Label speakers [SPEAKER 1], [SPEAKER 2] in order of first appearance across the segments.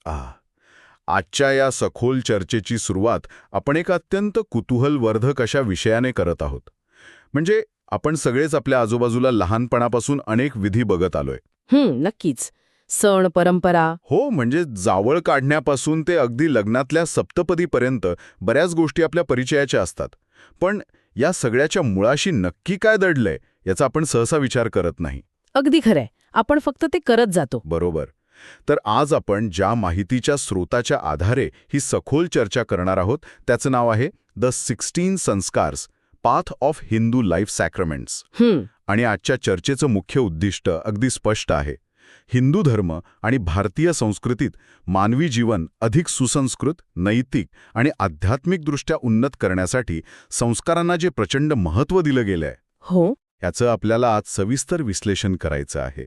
[SPEAKER 1] आजच्या या सखोल चर्चेची सुरुवात आपण एक अत्यंत कुतूहलवर्धक अशा विषयाने करत आहोत. म्हणजे आपण सगळेच आपल्या आजूबाजूला लहानपणापासून अनेक विधी बघत आलोय.
[SPEAKER 2] नक्कीच. सण, परंपरा.
[SPEAKER 1] हो, म्हणजे जावळ काढण्यापासून ते अगदी लग्नातल्या सप्तपदीपर्यंत बऱ्याच गोष्टी आपल्या परिचयाच्या असतात. पण या सगळ्याच्या मुळाशी नक्की काय दडलंय याचा आपण सहसा विचार करत नाही.
[SPEAKER 2] अगदी खरंय. आपण फक्त ते करत जातो.
[SPEAKER 1] बरोबर. तर आज आपण ज्या माहितीच्या स्रोताच्या आधारे ही सखोल चर्चा करणार आहोत त्याचं नाव आहे द 16 संस्कार्स path of Hindu life sacraments. आणि आजच्या चर्चेचं मुख्य उद्दिष्ट अगदी स्पष्ट आहे. हिंदू धर्म आणि भारतीय संस्कृतीत मानवी जीवन अधिक सुसंस्कृत, नैतिक आणि आध्यात्मिकदृष्ट्या उन्नत करण्यासाठी संस्कारांना जे प्रचंड महत्त्व दिलं गेलंय याचं आपल्याला आज सविस्तर विश्लेषण करायचं आहे.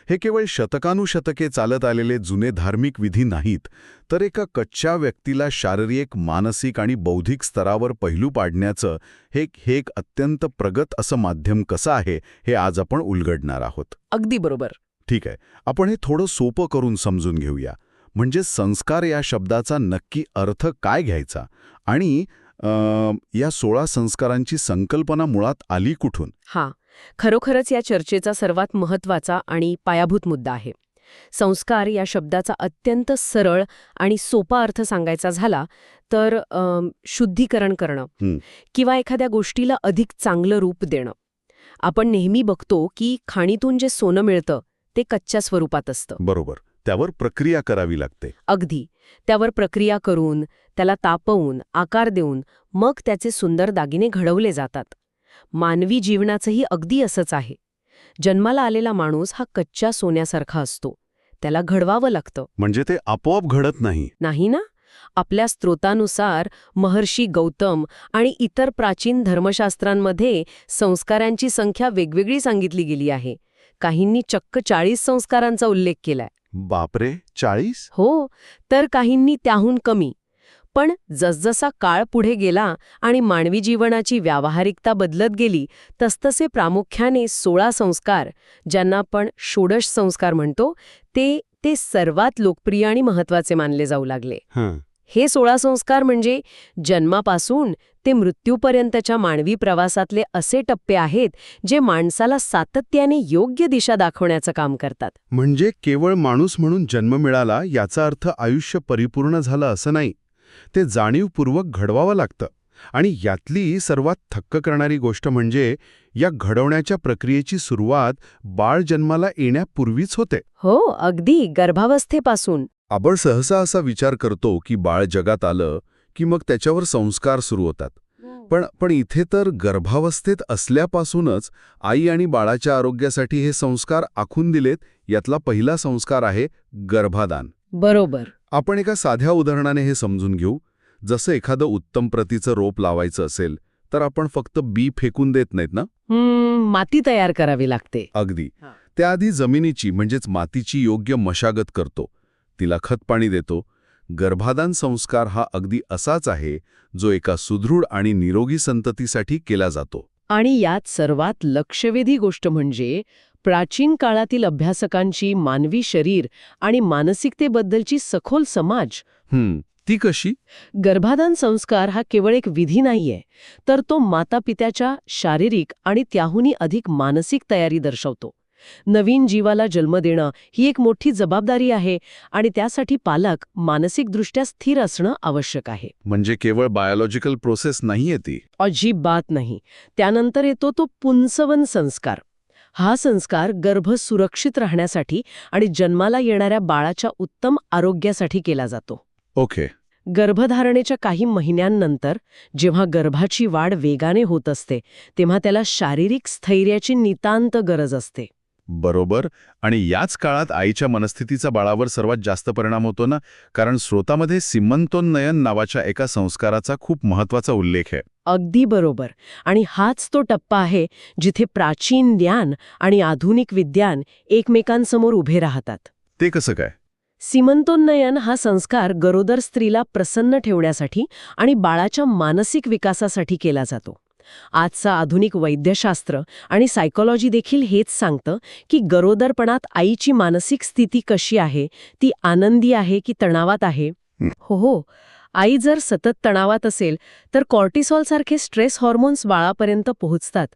[SPEAKER 1] हे केवळ शतकानुशतके चालत आलेले जुने धार्मिक विधी नाहीत, तर एका कच्च्या व्यक्तीला शारीरिक, मानसिक आणि बौद्धिक स्तरावर पैलू पाडण्याचं हे एक अत्यंत प्रगत असं माध्यम कसं आहे हे आज आपण उलगडणार आहोत.
[SPEAKER 2] अगदी बरोबर.
[SPEAKER 1] ठीक आहे, आपण हे थोडं सोपं करून समजून घेऊया. म्हणजे संस्कार या शब्दाचा नक्की अर्थ काय घ्यायचा आणि या 16 संस्कारांची संकल्पना मुळात आली कुठून?
[SPEAKER 2] खरोखरच या चर्चेचा सर्वात महत्त्वाचा आणि पायाभूत मुद्दा आहे. संस्कार या शब्दाचा अत्यंत सरळ आणि सोपा अर्थ सांगायचा झाला तर शुद्धीकरण करणं किंवा एखाद्या गोष्टीला अधिक चांगलं रूप देणं. आपण नेहमी बघतो की खाणीतून जे सोनं मिळतं ते कच्च्या स्वरूपात असतं.
[SPEAKER 1] बरोबर. त्यावर प्रक्रिया करावी लागते.
[SPEAKER 2] अगदी. त्यावर प्रक्रिया करून, त्याला तापवून, आकार देऊन मग त्याचे सुंदर दागिने घडवले जातात. मानवी जीवनाचंही अगदी असंच आहे. जन्माला आलेला माणूस हा कच्च्या सोन्यासारखा असतो. त्याला घडवावं लागतं.
[SPEAKER 1] म्हणजे ते आपोआप घडत नाही
[SPEAKER 2] ना? आपल्या स्त्रोतानुसार महर्षी गौतम आणि इतर प्राचीन धर्मशास्त्रांमध्ये संस्कारांची संख्या वेगवेगळी सांगितली गेली आहे. काहींनी चक्क 40 संस्कारांचा उल्लेख केलाय.
[SPEAKER 1] बापरे, 40?
[SPEAKER 2] हो, तर काहींनी त्याहून कमी. पण जसजसा काळ पुढे गेला आणि मानवी जीवनाची व्यावहारिकता बदलत गेली तसतसे प्रामुख्याने 16 संस्कार, ज्यांना आपण षोडश संस्कार म्हणतो, ते सर्वात लोकप्रिय आणि महत्त्वाचे मानले जाऊ लागले. हे 16 संस्कार म्हणजे जन्मापासून ते मृत्यूपर्यंतच्या मानवी प्रवासातले असे टप्पे आहेत जे माणसाला सातत्याने योग्य दिशा दाखवण्याचं काम करतात.
[SPEAKER 1] म्हणजे केवळ माणूस म्हणून जन्म मिळाला याचा अर्थ आयुष्य परिपूर्ण झालं असं नाही. ते जाणीवपूर्वक घडवावं लागतं. आणि यातली सर्वात थक्क करणारी गोष्ट म्हणजे या घडवण्याच्या प्रक्रियेची सुरुवात बाळ जन्माला येण्यापूर्वीच होते.
[SPEAKER 2] हो, अगदी गर्भावस्थेपासून.
[SPEAKER 1] आपण सहसा असा विचार करतो की बाळ जगात आलं की मग त्याच्यावर संस्कार सुरू होतात. पण इथे तर गर्भावस्थेत असल्यापासूनच आई आणि बाळाच्या आरोग्यासाठी हे संस्कार आखून दिलेत. यातला पहिला संस्कार आहे गर्भादान.
[SPEAKER 2] बरोबर.
[SPEAKER 1] आपण एका साध्या उदाहरणाने हे समजून घेऊ. जसं एखादं उत्तम प्रतीचं रोप लावायचं असेल तर आपण फक्त बी फेकून देत नाहीत ना.
[SPEAKER 2] माती तयार करावी लागते.
[SPEAKER 1] अगदी. त्याआधी जमिनीची म्हणजेच मातीची योग्य मशागत करतो, तिला खतपाणी देतो. गर्भादान संस्कार हा अगदी असाच आहे जो एका सुदृढ आणि निरोगी संततीसाठी केला जातो.
[SPEAKER 2] आणि यात सर्वात लक्षवेधी गोष्ट म्हणजे प्राचीन काळातील अभ्यासकांची मानवी शरीर आणि मानसिकतेबद्दलची सखोल समज.
[SPEAKER 1] ती कशी?
[SPEAKER 2] गर्भाधान संस्कार हा केवळ एक विधी नाहीये, तर तो मातापित्याच्या शारीरिक आणि त्याहूनही अधिक मानसिक तयारी दर्शवतो. नवीन जीवाला जन्म देणं ही एक मोठी जबाबदारी आहे आणि त्यासाठी पालक मानसिकदृष्ट्या स्थिर असणं आवश्यक आहे.
[SPEAKER 1] म्हणजे केवळ बायोलॉजिकल प्रोसेस नाहीये ती?
[SPEAKER 2] अजिबात नाही. त्यानंतर येतो तो पुंसवन संस्कार. हा संस्कार गर्भ सुरक्षित राहण्यासाठी आणि जन्माला येणाऱ्या बाळाच्या उत्तम आरोग्यासाठी केला जातो.
[SPEAKER 1] ओके.
[SPEAKER 2] गर्भधारणेच्या काही महिन्यांनंतर जेव्हा गर्भाची वाढ वेगाने होत असते तेव्हा त्याला शारीरिक स्थैर्याची नितांत गरज असते.
[SPEAKER 1] बरोबर. आणि याच काळात आईच्या मनस्थितीचा बाळावर सर्वात जास्त परिणाम होतो ना, कारण स्रोतामध्ये सीमंतोन्नयन नावाच्या एका संस्काराचा खूप महत्त्वाचा उल्लेख आहे.
[SPEAKER 2] अगदी बरोबर. आणि हाच तो टप्पा आहे जिथे प्राचीन ज्ञान आणि आधुनिक विज्ञान एकमेकांसमोर उभे राहतात.
[SPEAKER 1] ते कसं काय?
[SPEAKER 2] सीमंतोन्नयन हा संस्कार गरोदर स्त्रीला प्रसन्न ठेवण्यासाठी आणि बाळाच्या मानसिक विकासासाठी केला जातो. आजचं आधुनिक वैद्यशास्त्र आणि सायकोलॉजी देखील हेच सांगतं की गरोदरपणात आईची मानसिक स्थिती कशी आहे, ती आनंदी आहे की तणावात आहे. हो, आई जर सतत तणावात असेल तर कॉर्टिसॉलसारखे स्ट्रेस हॉर्मोन्स बाळापर्यंत पोहोचतात.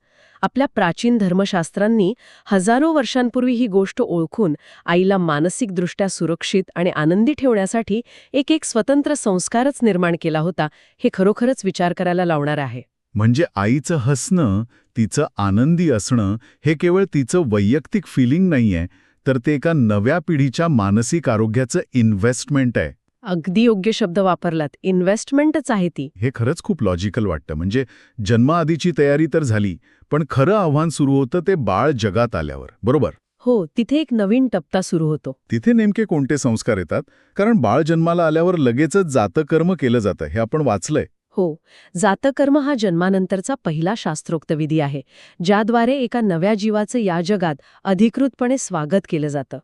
[SPEAKER 2] आपल्या प्राचीन धर्मशास्त्रांनी हजारो वर्षांपूर्वी ही गोष्ट ओळखून आईला मानसिकदृष्ट्या सुरक्षित आणि आनंदी ठेवण्यासाठी एक स्वतंत्र संस्कारच निर्माण केला होता. हे खरोखरच विचार करायला लावणार आहे.
[SPEAKER 1] म्हणजे आईचं हसणं, तिचं आनंदी असणं हे केवळ तिचं वैयक्तिक फिलिंग नाहीये, तर ते एका नव्या पिढीच्या मानसिक आरोग्याचं इन्व्हेस्टमेंट आहे.
[SPEAKER 2] अगदी योग्य शब्द वापरलात. इन्व्हेस्टमेंटच आहे ती.
[SPEAKER 1] हे खरंच खूप लॉजिकल वाटतं. म्हणजे जन्माआधीची तयारी तर झाली, पण खरं आव्हान सुरू होतं ते बाळ जगात आल्यावर, बरोबर?
[SPEAKER 2] हो, तिथे एक नवीन टप्पा सुरू होतो.
[SPEAKER 1] तिथे नेमके कोणते संस्कार येतात? कारण बाळ जन्माला आल्यावर लगेचच जातकर्म केलं जातं, हे आपण वाचलंय.
[SPEAKER 2] हो, जातकर्म हा जन्मानंतरचा पहिला शास्त्रोक्त विधी आहे, ज्याद्वारे एका नव्या जीवाचं या जगात अधिकृतपणे स्वागत केलं जातं.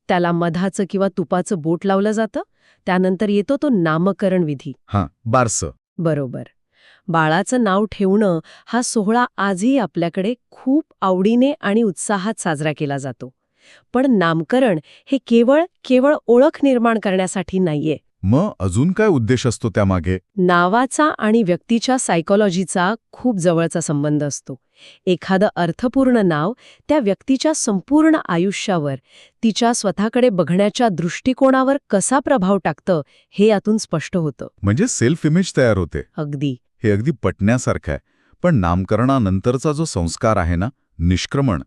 [SPEAKER 2] त्याला मधाचं किंवा तुपाचं बोट लावलं जातं. त्यानंतर येतो तो नामकरण विधी.
[SPEAKER 1] बारसं.
[SPEAKER 2] बरोबर. बाळाचं नाव ठेवणं हा सोहळा आजही आपल्याकडे खूप आवडीने आणि उत्साहात साजरा केला जातो. पण नामकरण हे केवळ ओळख निर्माण करण्यासाठी नाहीये.
[SPEAKER 1] मग अजून काय उद्देश असतो त्यामागे?
[SPEAKER 2] नावाचा आणि व्यक्तीच्या सायकोलॉजीचा खूप जवळचा संबंध असतो. एखादं अर्थपूर्ण नाव त्या व्यक्तीच्या संपूर्ण आयुष्यावर, तिच्या स्वतःकडे बघण्याच्या दृष्टिकोनावर कसा प्रभाव टाकतं हे यातून स्पष्ट होतं.
[SPEAKER 1] म्हणजे सेल्फ इमेज तयार होते.
[SPEAKER 2] अगदी.
[SPEAKER 1] हे अगदी पटण्यासारखं आहे. पण नामकरणानंतरचा जो संस्कार आहे ना, निष्क्रमण,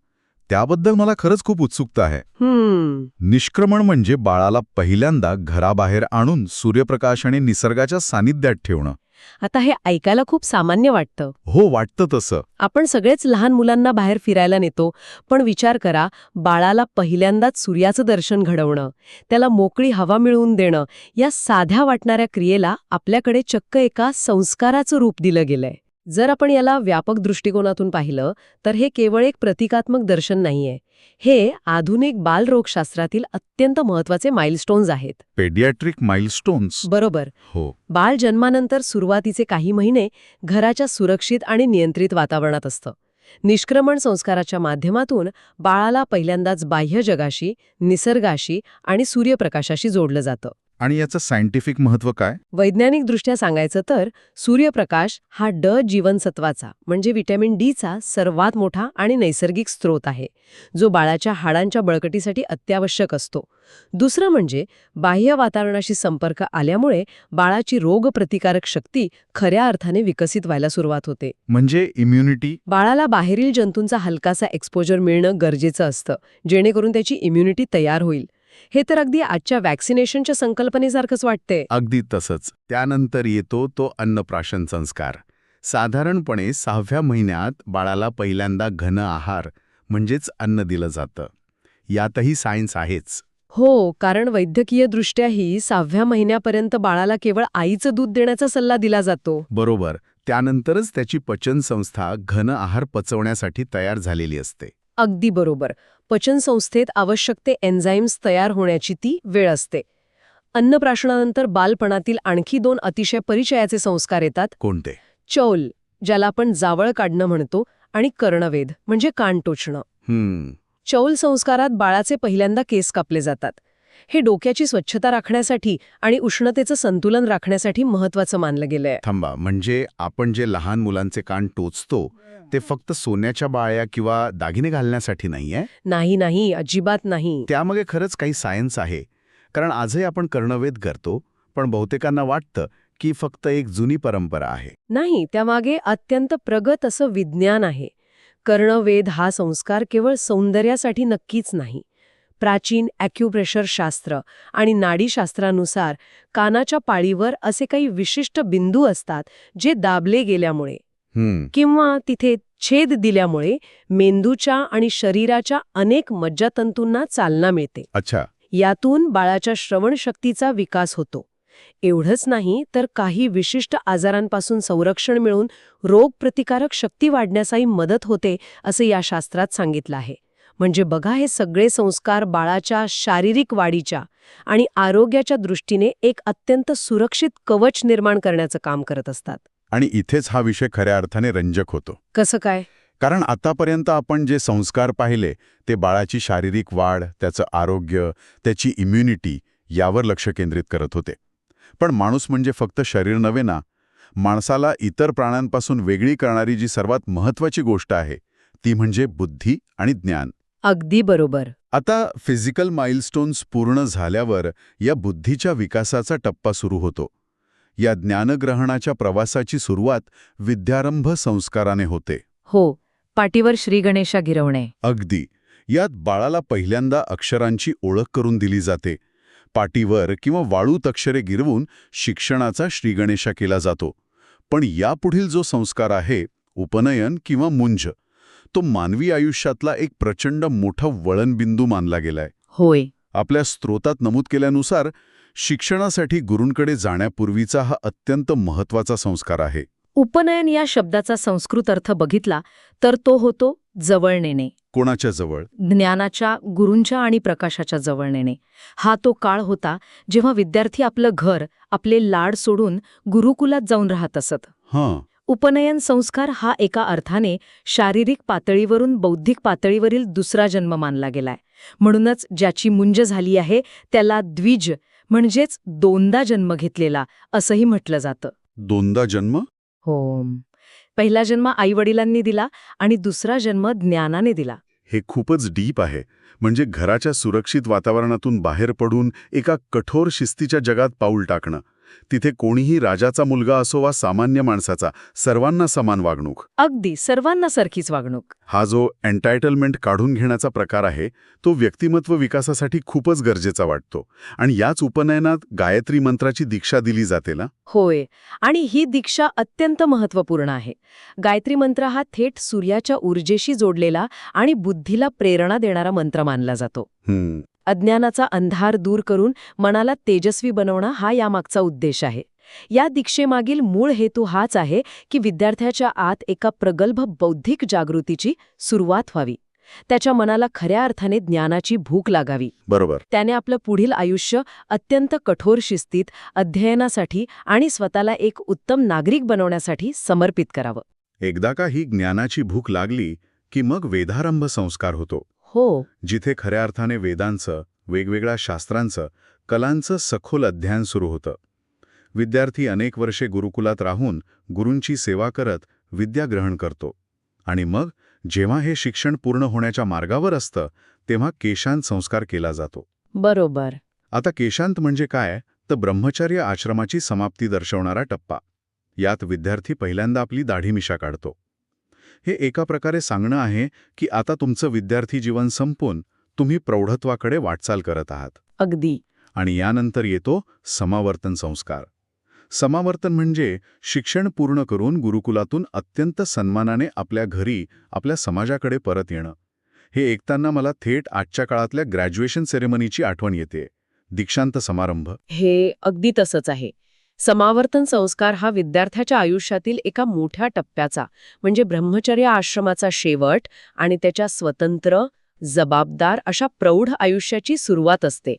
[SPEAKER 1] त्याबद्दल मला खरंच खूप उत्सुकता आहे. निष्क्रमण म्हणजे बाळाला पहिल्यांदा घराबाहेर आणून सूर्यप्रकाश आणि निसर्गाच्या सानिध्यात ठेवणं.
[SPEAKER 2] आता हे ऐकायला खूप सामान्य वाटतं.
[SPEAKER 1] हो, वाटतं तसं.
[SPEAKER 2] आपण सगळेच लहान मुलांना बाहेर फिरायला नेतो, पण विचार करा, बाळाला पहिल्यांदाच सूर्याचं दर्शन घडवणं, त्याला मोकळी हवा मिळवून देणं, या साध्या वाटणाऱ्या क्रियेला आपल्याकडे चक्क एका संस्काराचं रूप दिलं गेलंय. जर आपण याला व्यापक दृष्टिकोनातून पाहिलं तर हे केवळ एक प्रतिकात्मक दर्शन नाहीये. हे आधुनिक बालरोगशास्त्रातील अत्यंत महत्वाचे माइलस्टोन्स आहेत.
[SPEAKER 1] Paediatric milestones.
[SPEAKER 2] बरोबर.
[SPEAKER 1] हो.
[SPEAKER 2] बाळ जन्मानंतर सुरुवातीचे काही महिने घराच्या सुरक्षित आणि नियंत्रित वातावरणात असतं. निष्क्रमण संस्काराच्या माध्यमातून बाळाला पहिल्यांदाच बाह्य जगाशी, निसर्गाशी आणि सूर्यप्रकाशाशी जोडलं जातं.
[SPEAKER 1] आणि याचं सायंटिफिक महत्व काय?
[SPEAKER 2] वैज्ञानिकदृष्ट्या सांगायचं तर सूर्यप्रकाश हा जीवनसत्वाचा म्हणजे व्हिटॅमिन डीचा सर्वात मोठा आणि नैसर्गिक स्रोत आहे, जो बाळाच्या हाडांच्या बळकटीसाठी अत्यावश्यक असतो. दुसरं म्हणजे बाह्य वातावरणाशी संपर्क आल्यामुळे बाळाची रोगप्रतिकारक शक्ती खऱ्या अर्थाने विकसित व्हायला सुरुवात होते.
[SPEAKER 1] म्हणजे इम्युनिटी.
[SPEAKER 2] बाळाला बाहेरील जंतूंचा हलकासा एक्सपोजर मिळणं गरजेचं असतं, जेणेकरून त्याची इम्युनिटी तयार होईल. हे तर अगदी आजच्या वॅक्सिनेशनच्या संकल्पनेसारखंच वाटते.
[SPEAKER 1] अगदी तसंच. त्यानंतर येतो तो अन्नप्राशन संस्कार. साधारणपणे 6व्या महिन्यात बाळाला पहिल्यांदा घन आहार म्हणजेच अन्न दिलं जातं. यातही सायन्स आहेच.
[SPEAKER 2] हो, कारण वैद्यकीय दृष्ट्याही 6व्या महिन्यापर्यंत बाळाला केवळ आईचं दूध देण्याचा सल्ला दिला जातो.
[SPEAKER 1] बरोबर. त्यानंतरच त्याची पचनसंस्था घन आहार पचवण्यासाठी तयार झालेली असते.
[SPEAKER 2] अगदी बरोबर. पचनसंस्थेत आवश्यक ते एन्झाईम्स तयार होण्याची ती वेळ असते. अन्नप्राशनानंतर बालपणातील आणखी 2 अतिशय परिचयाचे संस्कार येतात.
[SPEAKER 1] कोणते?
[SPEAKER 2] चौल, ज्याला आपण जावळ काढणं म्हणतो, आणि कर्णवेध म्हणजे कान टोचणं. चौल संस्कारात बाळाचे पहिल्यांदा केस कापले जातात. हे डोक्याची स्वच्छता राखण्यासाठी आणि उष्णतेचं संतुलन राखण्यासाठी महत्वाचं मानलं गेलंय.
[SPEAKER 1] थांबा, म्हणजे आपण जे लहान मुलांचे कान टोचतो ते फक्त सोन्याच्या बाळ्या किंवा दागिने घालण्यासाठी नाहीये?
[SPEAKER 2] नाही, अजिबात नाही.
[SPEAKER 1] त्यामागे खरंच काही सायन्स आहे. कारण आजही आपण कर्णवेध करतो, पण बहुतेकांना वाटतं की फक्त एक जुनी परंपरा आहे.
[SPEAKER 2] नाही, त्यामागे अत्यंत प्रगत असं विज्ञान आहे. कर्णवेध हा संस्कार केवळ सौंदर्यासाठी नक्कीच नाही. प्राचीन ॲक्युप्रेशर शास्त्र आणि नाडीशास्त्रानुसार कानाच्या पाळीवर असे काही विशिष्ट बिंदू असतात जे दाबले गेल्यामुळे किंवा तिथे छेद दिल्यामुळे मेंदूच्या आणि शरीराच्या अनेक मज्जातंतूंना चालना मिळते.
[SPEAKER 1] अच्छा.
[SPEAKER 2] यातून बाळाच्या श्रवणशक्तीचा विकास होतो. एवढंच नाही तर काही विशिष्ट आजारांपासून संरक्षण मिळून रोगप्रतिकारक शक्ती वाढण्यासही मदत होते, असं या शास्त्रात सांगितलं आहे. म्हणजे बघा, हे सगळे संस्कार बाळाच्या शारीरिक वाढीच्या आणि आरोग्याच्या दृष्टीने एक अत्यंत सुरक्षित कवच निर्माण करण्याचं काम करत असतात.
[SPEAKER 1] आणि इथेच हा विषय खऱ्या अर्थाने रंजक होतो.
[SPEAKER 2] कसं काय?
[SPEAKER 1] कारण आतापर्यंत आपण जे संस्कार पाहिले ते बाळाची शारीरिक वाढ, त्याचं आरोग्य, त्याची इम्युनिटी यावर लक्ष केंद्रित करत होते. पण माणूस म्हणजे फक्त शरीर नव्हे ना, माणसाला इतर प्राण्यांपासून वेगळी करणारी जी सर्वात महत्त्वाची गोष्ट आहे ती म्हणजे बुद्धी आणि ज्ञान.
[SPEAKER 2] अगदी बरोबर.
[SPEAKER 1] आता फिजिकल माइलस्टोन्स पूर्ण झाल्यावर या बुद्धीच्या विकासाचा टप्पा सुरू होतो. या ज्ञानग्रहणाच्या प्रवासाची सुरुवात विद्यारंभ संस्काराने होते.
[SPEAKER 2] हो, पाटीवर श्रीगणेशा गिरवणे.
[SPEAKER 1] अगदी. यात बाळाला पहिल्यांदा अक्षरांची ओळख करून दिली जाते. पाटीवर किंवा वाळूत अक्षरे गिरवून शिक्षणाचा श्रीगणेशा केला जातो. पण यापुढील जो संस्कार आहे, उपनयन किंवा मुंज, तो मानवी आयुष्यातला एक प्रचंड मोठा वळणबिंदू मानला गेलाय.
[SPEAKER 2] होय.
[SPEAKER 1] आपल्या स्रोतात नमूद केल्यानुसार शिक्षणासाठी गुरूंकडे जाण्यापूर्वीचा हा अत्यंत महत्त्वाचा संस्कार आहे.
[SPEAKER 2] उपनयन या शब्दाचा संस्कृत अर्थ बघितला तर तो होतो जवळ नेणे.
[SPEAKER 1] कोणाच्या जवळ?
[SPEAKER 2] ज्ञानाच्या, गुरूंच्या आणि प्रकाशाच्या जवळ नेणे. हा तो काळ होता जेव्हा विद्यार्थी आपलं घर, आपले लाड सोडून गुरुकुलात जाऊन राहत असत.
[SPEAKER 1] हां.
[SPEAKER 2] उपनयन संस्कार हा एका अर्थाने शारीरिक पातळीवरून बौद्धिक पातळीवरील दुसरा जन्म मानला गेलाय. म्हणूनच ज्याची मुंज झाली आहे त्याला द्विज म्हणजेच दोनदा जन्म घेतलेला असंही म्हटलं जातं.
[SPEAKER 1] दोनदा जन्म?
[SPEAKER 2] हो. पहिला जन्म आईवडिलांनी दिला आणि दुसरा जन्म ज्ञानाने दिला.
[SPEAKER 1] हे खूपच डीप आहे. म्हणजे घराच्या सुरक्षित वातावरणातून बाहेर पडून एका कठोर शिस्तीच्या जगात पाऊल टाकणं. तिथे कोणीही राजाचा मुलगा असो वा सामान्य माणसाचा, सर्वांना समान वागणूक.
[SPEAKER 2] अगदी सर्वांना सारखीच वागणूक.
[SPEAKER 1] हा जो एन्टायटलमेंट काढून घेण्याचा प्रकार आहे तो व्यक्तिमत्व विकासासाठी खूपच गरजेचा वाटतो. आणि याच उपनयनात गायत्री मंत्राची दीक्षा दिली जाते ना?
[SPEAKER 2] होय. आणि ही दीक्षा अत्यंत महत्त्वपूर्ण आहे. गायत्री मंत्र हा थेट सूर्याच्या ऊर्जेशी जोडलेला आणि बुद्धीला प्रेरणा देणारा मंत्र मानला जातो. अज्ञानाचा अंधार दूर करून मनाला तेजस्वी बनवणं हा यामागचा उद्देश आहे. या दीक्षेमागील मूळ हेतू हाच आहे की विद्यार्थ्याच्या आत एका प्रगल्भ बौद्धिक जागृतीची सुरुवात व्हावी. त्याच्या मनाला खऱ्या अर्थाने ज्ञानाची भूक लागावी.
[SPEAKER 1] बरोबर.
[SPEAKER 2] त्याने आपलं पुढील आयुष्य अत्यंत कठोर शिस्तीत, अध्ययनासाठी आणि स्वतःला एक उत्तम नागरिक बनवण्यासाठी समर्पित करावं.
[SPEAKER 1] एकदा का ही ज्ञानाची भूक लागली की मग वेदारंभ संस्कार होतो.
[SPEAKER 2] हो.
[SPEAKER 1] जिथे खऱ्या अर्थाने वेदांचं, वेगवेगळ्या शास्त्रांचं, कलांचं सखोल अध्ययन सुरू होतं. विद्यार्थी अनेक वर्षे गुरुकुलात राहून गुरूंची सेवा करत विद्या ग्रहण करतो. आणि मग जेव्हा हे शिक्षण पूर्ण होण्याच्या मार्गावर असतं तेव्हा केशांत संस्कार केला जातो.
[SPEAKER 2] बरोबर.
[SPEAKER 1] आता केशांत म्हणजे काय तर ब्रह्मचर्य आश्रमाची समाप्ती दर्शवणारा टप्पा. यात विद्यार्थी पहिल्यांदा आपली दाढी-मिशा काढतो. हे एका प्रकारे सांगणं आहे की आता तुमचं विद्यार्थी जीवन संपून तुम्ही प्रौढत्वाकडे वाटचाल करत आहात.
[SPEAKER 2] अगदी.
[SPEAKER 1] आणि यानंतर येतो समावर्तन संस्कार. समावर्तन म्हणजे शिक्षण पूर्ण करून गुरुकुलातून अत्यंत सन्मानाने आपल्या घरी, आपल्या समाजाकडे परत येणं. हे ऐकताना मला थेट आजच्या काळातल्या ग्रॅज्युएशन सेरेमनीची आठवण येते. दीक्षांत समारंभ.
[SPEAKER 2] हे अगदी तसंच आहे. समावर्तन संस्कार हा विद्यार्थ्याच्या आयुष्यातील एका मोठ्या टप्प्याचा म्हणजे ब्रह्मचर्य आश्रमाचा शेवट आणि त्याच्या स्वतंत्र, जबाबदार अशा प्रौढ आयुष्याची सुरुवात असते.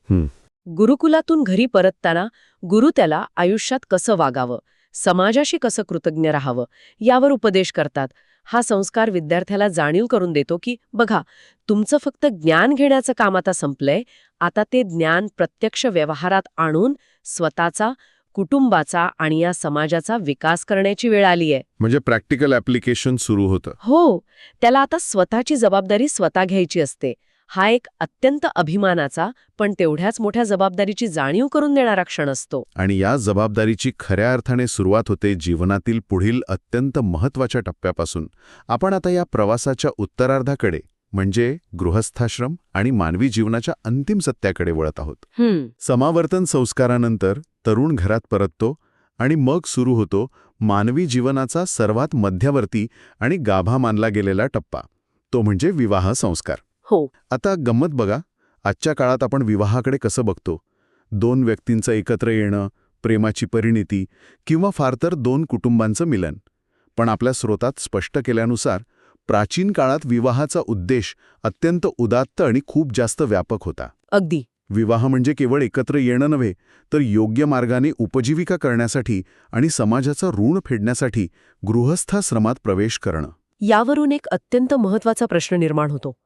[SPEAKER 2] गुरुकुलातून घरी परतताना गुरु त्याला आयुष्यात कसं वागावं, समाजाशी कसं कृतज्ञ राहावं यावर उपदेश करतात. हा संस्कार विद्यार्थ्याला जाणीव करून देतो की बघा, तुमचं फक्त ज्ञान घेण्याचं काम आता संपलंय. आता ते ज्ञान प्रत्यक्ष व्यवहारात आणून स्वतःचा, कुटुंबाचा आणि या समाजाचा विकास करण्याची वेळ आली आहे.
[SPEAKER 1] म्हणजे प्रॅक्टिकल ॲप्लिकेशन सुरू होतं.
[SPEAKER 2] हो. त्याला आता स्वतःची जबाबदारी स्वतः घ्यायची असते. हा एक अत्यंत अभिमानाचा पण तेवढ्याच मोठ्या जबाबदारीची जाणीव करून देणारा क्षण असतो.
[SPEAKER 1] आणि या जबाबदारीची खऱ्या अर्थाने सुरुवात होते जीवनातील पुढील अत्यंत महत्त्वाच्या टप्प्यापासून. आपण आता या प्रवासाच्या उत्तरार्धाकडे म्हणजे गृहस्थाश्रम आणि मानवी जीवनाच्या अंतिम सत्याकडे वळत आहोत. समावर्तन संस्कारानंतर तरुण घरात परततो आणि मग सुरू होतो मानवी जीवनाचा सर्वात मध्यवर्ती आणि गाभा मानला गेलेला टप्पा, तो म्हणजे विवाह संस्कार.
[SPEAKER 2] हो.
[SPEAKER 1] आता गंमत बघा, आजच्या काळात आपण विवाहाकडे कसं बघतो. दोन व्यक्तींचं एकत्र येणं, प्रेमाची परिणिती किंवा फार तर दोन कुटुंबांचं मिलन. पण आपल्या स्रोतात स्पष्ट केल्यानुसार प्राचीन काळात विवाहाचा उद्देश अत्यंत उदात्त आणि खूप जास्त व्यापक होता.
[SPEAKER 2] अगदी.
[SPEAKER 1] विवाह म्हणजे केवळ एकत्र येणं नव्हे, तर योग्य मार्गाने उपजीविका करण्यासाठी आणि समाजाचं ऋण फेडण्यासाठी गृहस्थाश्रमात प्रवेश करणं.
[SPEAKER 2] यावरून एक अत्यंत महत्वाचा प्रश्न निर्माण होतो.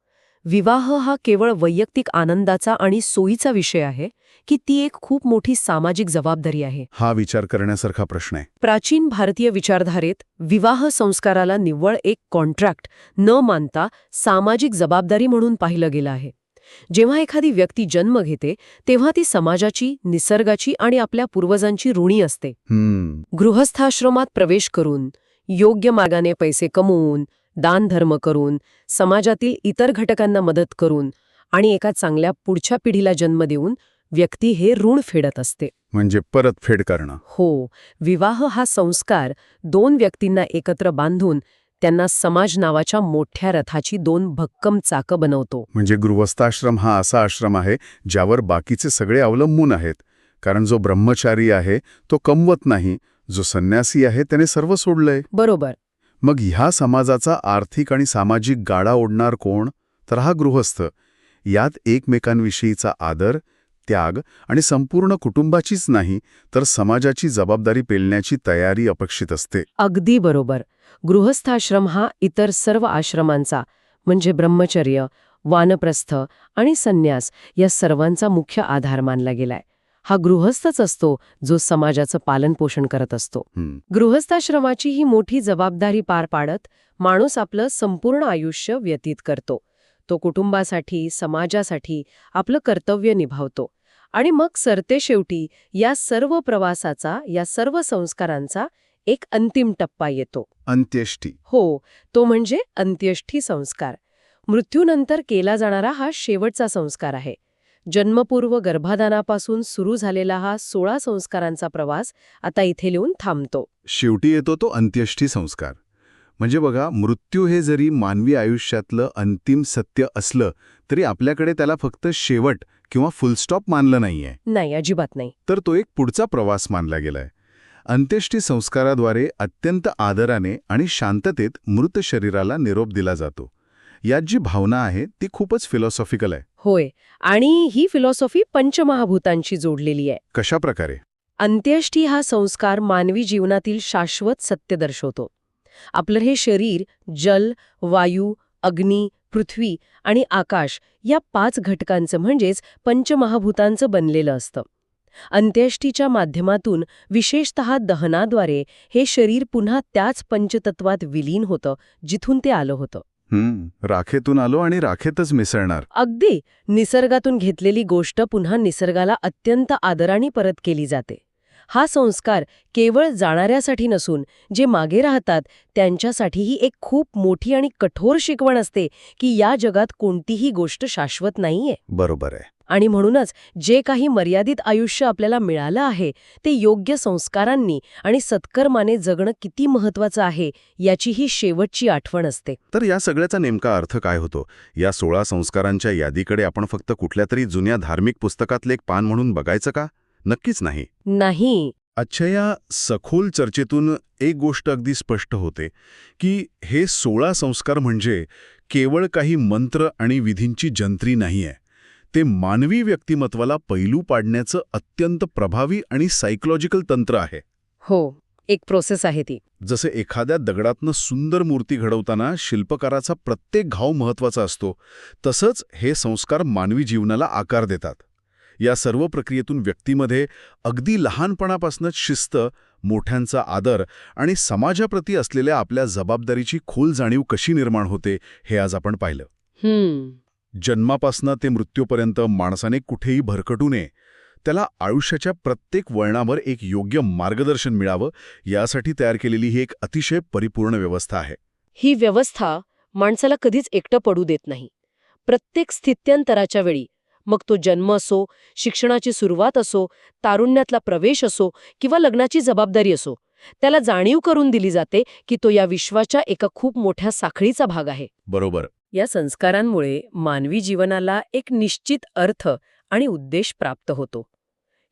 [SPEAKER 2] विवाह हा केवळ वैयक्तिक आनंदाचा आणि सोयीचा विषय आहे, की ती एक खूप मोठी सामाजिक जबाबदारी आहे?
[SPEAKER 1] हा विचार करण्यासारखा प्रश्न आहे.
[SPEAKER 2] प्राचीन भारतीय विचारधारेत विवाह संस्काराला निव्वळ एक कॉन्ट्रॅक्ट न मानता सामाजिक जबाबदारी म्हणून पाहिलं गेलं आहे. जेव्हा एखादी व्यक्ती जन्म घेते तेव्हा ती समाजाची, निसर्गाची आणि आपल्या पूर्वजांची ऋणी असते. गृहस्थाश्रमात प्रवेश करून, योग्य मार्गाने पैसे कमवून, दानधर्म करून, समाजातील इतर घटकांना मदत करून आणि एका चांगल्या पुढच्या पिढीला जन्म देऊन व्यक्ती हे ऋण फेडत असते.
[SPEAKER 1] म्हणजे परतफेड करणं.
[SPEAKER 2] हो, विवाह हा संस्कार दोन व्यक्तींना एकत्र बांधून त्यांना समाज नावाच्या मोठ्या रथाची दोन भक्कम चाकं बनवतो.
[SPEAKER 1] म्हणजे गृहस्थाश्रम हा असा आश्रम आहे ज्यावर बाकीचे सगळे अवलंबून आहेत. कारण जो ब्रह्मचारी आहे तो कमवत नाही, जो संन्यासी आहे त्याने सर्व सोडलंय.
[SPEAKER 2] बरोबर.
[SPEAKER 1] मग ह्या समाजाचा आर्थिक आणि सामाजिक गाडा ओढणार कोण? तर हा गृहस्थ. यात एकमेकांविषयीचा आदर, त्याग आणि संपूर्ण कुटुंबाचीच नाही तर समाजाची जबाबदारी पेलण्याची तयारी अपेक्षित असते.
[SPEAKER 2] अगदी बरोबर. गृहस्थाश्रम हा इतर सर्व आश्रमांचा म्हणजे ब्रह्मचर्य, वानप्रस्थ आणि संन्यास या सर्वांचा मुख्य आधार मानला गेलाय. हा गृहस्थच असतो जो समाजाचं पालनपोषण करत असतो. गृहस्थाश्रमाची ही मोठी जबाबदारी पार पाडत माणूस आपलं संपूर्ण आयुष्य व्यतीत करतो. तो कुटुंबासाठी, समाजासाठी आपलं कर्तव्य निभावतो आणि मग सरतेशेवटी या सर्व प्रवासाचा, या सर्व संस्कारांचा एक अंतिम टप्पा येतो.
[SPEAKER 1] अंत्येष्टी.
[SPEAKER 2] हो, तो म्हणजे अंत्येष्टी संस्कार. मृत्यूनंतर केला जाणारा हा शेवटचा संस्कार आहे. जन्मपूर्व गर्भाधानापासून सुरू झालेला हा 16 संस्कारांचा प्रवास आता इथे लिहून थांबतो.
[SPEAKER 1] शेवटी येतो तो अंत्येष्टी संस्कार. म्हणजे बघा, मृत्यू हे जरी मानवी आयुष्यातलं अंतिम सत्य असलं तरी आपल्याकडे त्याला फक्त शेवट किंवा फुलस्टॉप मानलं नाहीये.
[SPEAKER 2] नाही, अजिबात नाही.
[SPEAKER 1] तर तो एक पुढचा प्रवास मानला गेलाय. अंत्येष्टी संस्काराद्वारे अत्यंत आदराने आणि शांततेत मृत शरीराला निरोप दिला जातो. यात जी भावना आहे ती खूपच फिलॉसॉफिकल आहे.
[SPEAKER 2] होय, आणि ही फिलॉसॉफी पंचमहाभूतांशी जोडलेली आहे.
[SPEAKER 1] कशा प्रकारे?
[SPEAKER 2] अंत्येष्टी हा संस्कार मानवी जीवनातील शाश्वत सत्य दर्शवतो. आपलं हे शरीर जल, वायू, अग्नी, पृथ्वी आणि आकाश या 5 घटकांचं म्हणजेच पंचमहाभूतांचं बनलेलं असतं. अंत्येष्टीच्या माध्यमातून, विशेषतः दहनाद्वारे, हे शरीर पुन्हा त्याच पंचतत्वात विलीन होतं जिथून ते आलं होतं.
[SPEAKER 1] राखेतून आलो आणि राखेतच मिसळणार.
[SPEAKER 2] अगदी. निसर्गातून घेतलेली गोष्ट पुन्हा निसर्गाला अत्यंत आदराने परत केली जाते. हा संस्कार केवळ जाणाऱ्यासाठी नसून जे मागे राहतात त्यांच्यासाठीही एक खूप मोठी आणि कठोर शिकवण असते की या जगात कोणतीही गोष्ट शाश्वत नाहीये.
[SPEAKER 1] बरोबर आहे.
[SPEAKER 2] आणि म्हणूनच जे काही मर्यादित आयुष्य आपल्याला मिळालं आहे ते योग्य संस्कारांनी आणि सत्कर्माने जगणं किती महत्वाचं आहे याची ही शेवटची आठवण असते.
[SPEAKER 1] तर या सगळ्याचा नेमका अर्थ काय होतो? या 16 संस्कारांच्या यादीकडे आपण फक्त कुठल्यातरी जुन्या धार्मिक पुस्तकातले एक पान म्हणून बघायचं का? नक्कीच नाही.
[SPEAKER 2] नाही.
[SPEAKER 1] अच्छा, या सखोल चर्चेतून एक गोष्ट अगदी स्पष्ट होते की हे 16 संस्कार म्हणजे केवळ काही मंत्र आणि विधींची जंत्री नाहीये. ते मानवी व्यक्तिमत्वाला पैलू पाडण्याचं अत्यंत प्रभावी आणि सायकोलॉजिकल तंत्र आहे.
[SPEAKER 2] हो, एक प्रोसेस आहे ती.
[SPEAKER 1] जसे एखाद्या दगडातनं सुंदर मूर्ती घडवताना शिल्पकाराचा प्रत्येक घाव महत्वाचा असतो, तसंच हे संस्कार मानवी जीवनाला आकार देतात. या सर्व प्रक्रियेतून व्यक्तीमध्ये अगदी लहानपणापासूनच शिस्त, मोठ्यांचा आदर आणि समाजाप्रती असलेल्या आपल्या जबाबदारीची खोल जाणीव कशी निर्माण होते हे आज आपण पाहिलं. जन्मापासून ते मृत्यूपर्यंत माणसाने कुठेही भरकटू नये, त्याला आयुष्याच्या प्रत्येक वळणावर एक योग्य मार्गदर्शन मिळावं यासाठी तयार केलेली ही एक अतिशय परिपूर्ण व्यवस्था आहे.
[SPEAKER 2] ही व्यवस्था माणसाला कधीच एकटं पडू देत नाही. प्रत्येक स्थित्यंतराच्या वेळी, मग तो जन्म असो, शिक्षणाची सुरुवात असो, तारुण्यातला प्रवेश असो किंवा लग्नाची जबाबदारी असो, त्याला जाणीव करून दिली जाते की तो या विश्वाच्या एका खूप मोठ्या साखळीचा भाग आहे.
[SPEAKER 1] बरोबर.
[SPEAKER 2] या संस्कारांमुळे मानवी जीवनाला एक निश्चित अर्थ आणि उद्देश प्राप्त होतो.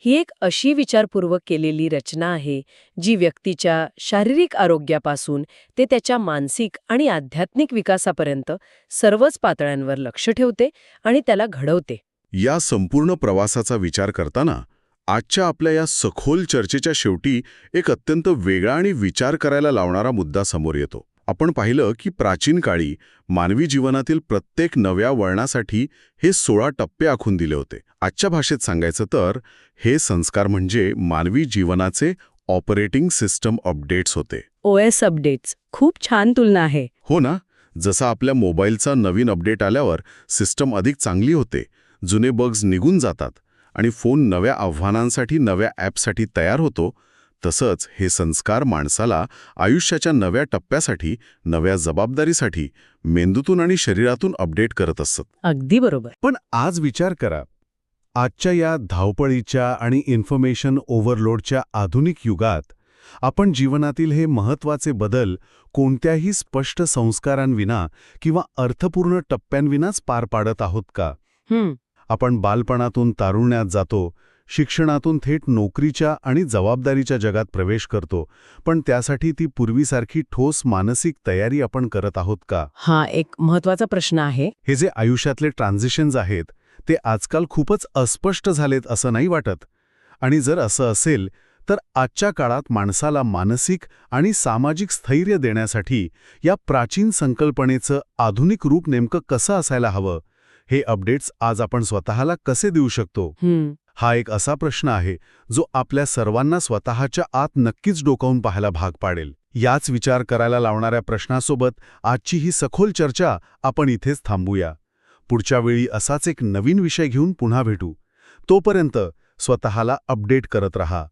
[SPEAKER 2] ही एक अशी विचारपूर्वक केलेली रचना आहे जी व्यक्तीच्या शारीरिक आरोग्यापासून ते त्याच्या मानसिक आणि आध्यात्मिक विकासापर्यंत सर्वच पातळ्यांवर लक्ष ठेवते आणि त्याला घडवते.
[SPEAKER 1] या संपूर्ण प्रवासाचा विचार करताना आजच्या आपल्या या सखोल चर्चेच्या शेवटी एक अत्यंत वेगळा आणि विचार करायला लावणारा मुद्दा समोर येतो. आपण पाहिलं की प्राचीन काळी मानवी जीवनातील प्रत्येक नव्या वळणासाठी हे 16 टप्पे आखून दिले होते. आजच्या भाषेत सांगायचं तर हे संस्कार म्हणजे मानवी जीवनाचे ऑपरेटिंग सिस्टम अपडेट्स होते.
[SPEAKER 2] OS updates. खूप छान तुलना आहे.
[SPEAKER 1] हो ना, जसा आपल्या मोबाईलचा नवीन अपडेट आल्यावर सिस्टम अधिक चांगली होते, जुने बग्स निघून जातात आणि फोन नव्या आव्हानांसाठी, नव्या ॲपसाठी तयार होतो, तसंच हे संस्कार माणसाला आयुष्याच्या नव्या टप्प्यासाठी, नव्या जबाबदारीसाठी मेंदूतून आणि शरीरातून अपडेट करत असतात.
[SPEAKER 2] अगदी बरोबर.
[SPEAKER 3] पण आज विचार करा, आजच्या या धावपळीच्या आणि इन्फॉर्मेशन ओव्हरलोडच्या आधुनिक युगात आपण जीवनातील हे महत्त्वाचे बदल कोणत्याही स्पष्ट संस्कारांविना किंवा अर्थपूर्ण टप्प्यांविनाच पार पाडत आहोत का? आपण बालपणातून तारुण्यात जातो, शिक्षणातून थेट नोकरीच्या आणि जबाबदारीच्या जगात प्रवेश करतो, पण त्यासाठी ती पूर्वीसारखी ठोस मानसिक तयारी आपण करत आहोत का?
[SPEAKER 2] हा एक महत्वाचा प्रश्न आहे.
[SPEAKER 3] हे जे आयुष्यातले ट्रान्झिशन्स आहेत ते आजकाल खूपच अस्पष्ट झालेत असं नाही वाटत? आणि जर असं असेल तर आजच्या काळात माणसाला मानसिक आणि सामाजिक स्थैर्य देण्यासाठी या प्राचीन संकल्पनेचं आधुनिक रूप नेमकं कसं असायला हवं? हे अपडेट्स आज आपण स्वतःला कसे देऊ शकतो? हा एक असा प्रश्न आहे जो आपल्या सर्वांना स्वतःच्या आत नक्कीच डोकावून पाहायला भाग पाडेल. याच विचार करायला लावणाऱ्या प्रश्नासोबत आजची ही सखोल चर्चा आपण इथेच थांबूया. पुढच्या वेळी असाच एक नवीन विषय घेऊन पुन्हा भेटू. तोपर्यंत स्वतःला अपडेट करत रहा.